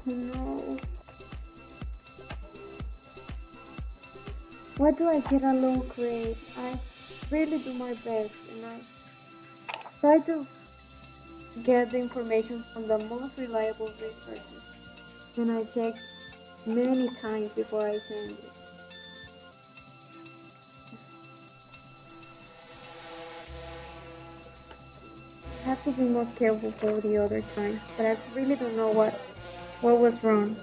No. Why do I get a low grade? I really do my best and I try to get the information from the most reliable resources. And I check many times before I send it. I have to be more careful for the other time, but I really don't know what was wrong.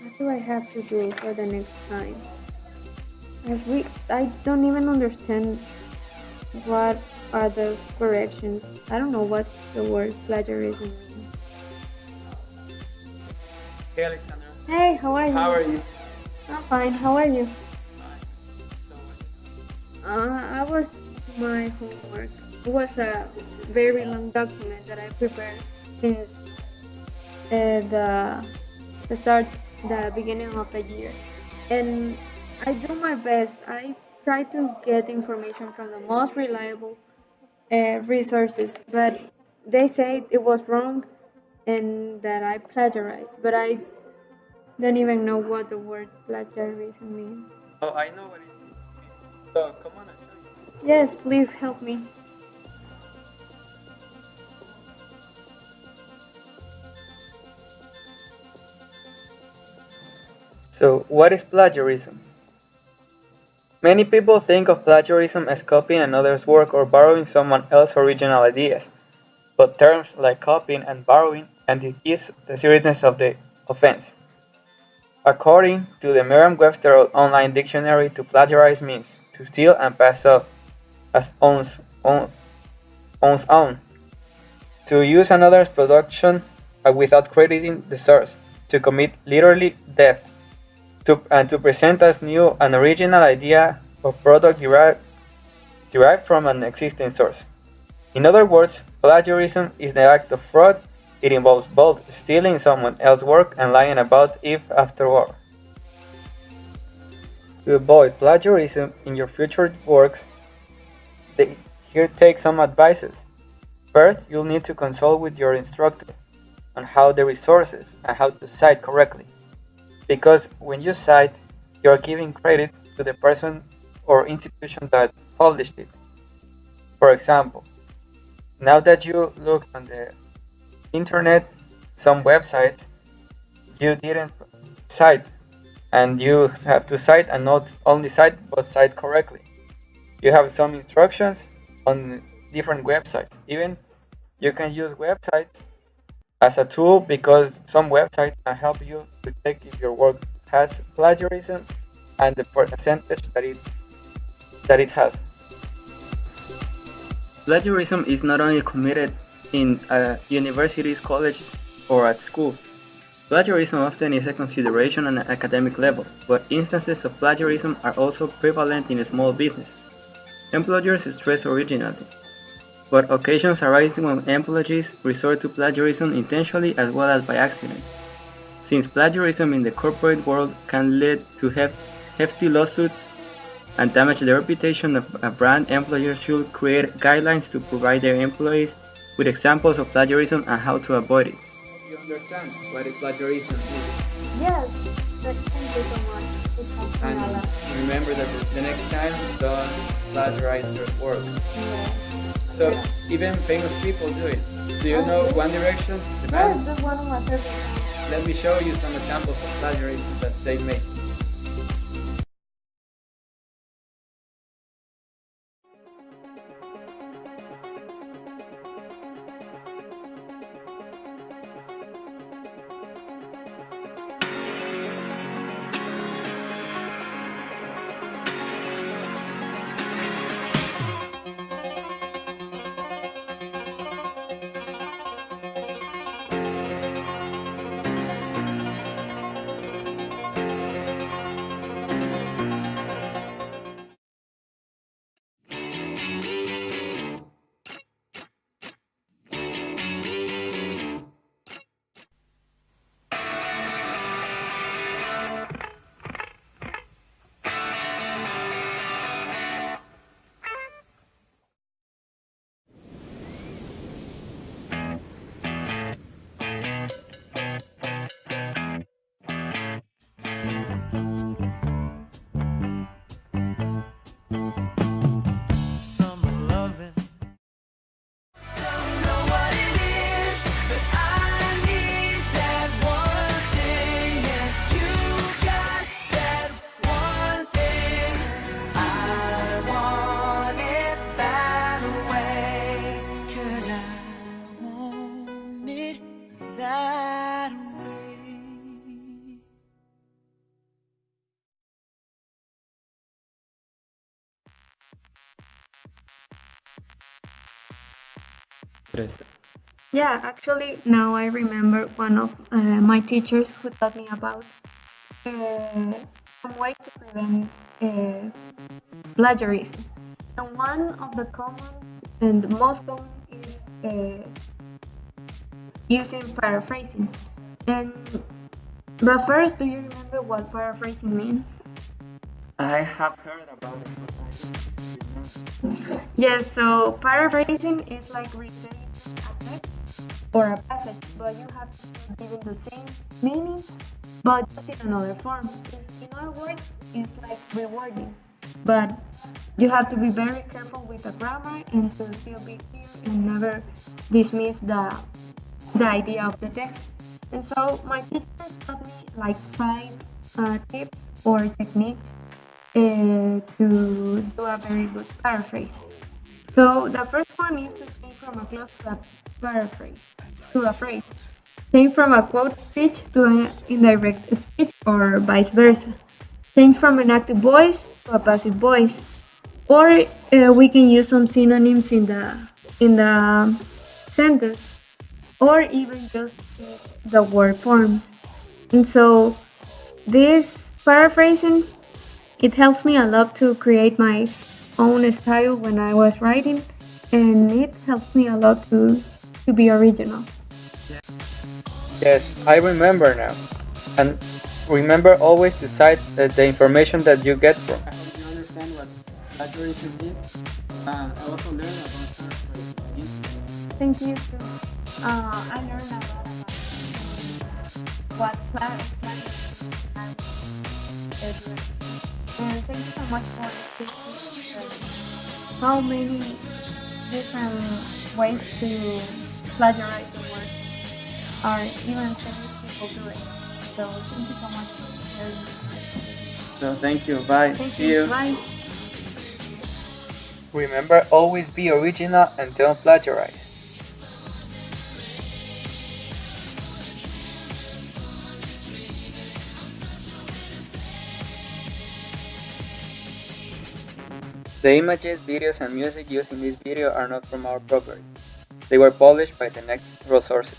What do I have to do for the next time? I don't even understand what are the corrections. I don't know what the word plagiarism means. Hey Alexandra. Hey, how are you? How are you? I'm fine. How are you? Fine. So I was my homework. It was a very long document that I prepared since the start, the beginning of the year, and I do my best. I try to get information from the most reliable resources, but they say it was wrong and that I plagiarized, but I don't even know what the word plagiarism means. Oh, I know what it is. So come on, I'll show you. Yes, please help me. So, what is plagiarism? Many people think of plagiarism as copying another's work or borrowing someone else's original ideas, but terms like copying and borrowing and decrease the seriousness of the offense. According to the Merriam-Webster Online Dictionary, to plagiarize means to steal and pass off as one's own, to use another's production without crediting the source, to commit literally theft, and to present as new an original idea or product derived from an existing source. In other words, plagiarism is the act of fraud. It involves both stealing someone else's work and lying about it afterward. To avoid plagiarism in your future works, here take some advices. First, you'll need to consult with your instructor on how the resources and how to cite correctly. Because when you cite, you're giving credit to the person or institution that published it. For example, now that you look on the internet, some websites you didn't cite, and you have to cite and not only cite but cite correctly. You have some instructions on different websites. Even you can use websites as a tool because some websites can help you to check if your work has plagiarism and the percentage that it has. Plagiarism is not only committed in universities, colleges, or at school. Plagiarism often is a consideration on an academic level, but instances of plagiarism are also prevalent in small businesses. Employers stress originality, but occasions arise when employees resort to plagiarism intentionally as well as by accident. Since plagiarism in the corporate world can lead to hefty lawsuits and damage the reputation of a brand, employers should create guidelines to provide their employees with examples of plagiarism and how to avoid it. You understand what plagiarism is? Yes, thank you so much. It helps me a lot. And remember that the next time, don't plagiarize your work. Yeah. So even famous people do it. Do you know One Direction, the Yes, band? that's one of my favorite. Let me show you some examples of plagiarism that they make. Yeah, actually, now I remember one of my teachers who taught me about uh, some ways to prevent plagiarism. And one of the common and the most common is using paraphrasing. And but first, do you remember what paraphrasing means? I have heard about it. Yes, so paraphrasing is like restating a text or a passage, but you have to give it the same meaning, but just in another form. In other words, it's like rewording, but you have to be very careful with the grammar and to still be clear and never dismiss the idea of the text. And so my teacher taught me like five tips or techniques to do a very good paraphrase. So the first one is to change from a clause to a paraphrase to a phrase. Change from a quote speech to an indirect speech or vice versa. Change from an active voice to a passive voice. Or we can use some synonyms in the sentence, or even just the word forms. And so this paraphrasing, it helps me a lot to create my own style when I was writing, and it helps me a lot to be original. Yes, I remember now. And remember always to cite the information that you get from. I hope you understand what plagiarism is. I also learned about paraphrasing. Thank you. Too. I learned a lot about what planning is. And thank you so much for teaching how many different ways to plagiarize the work are even famous people do it. So thank you so much for sharing. So thank you. Bye. Thank See you. you. Bye. Remember, always be original and don't plagiarize. The images, videos, and music used in this video are not from our property. They were published by the next resources.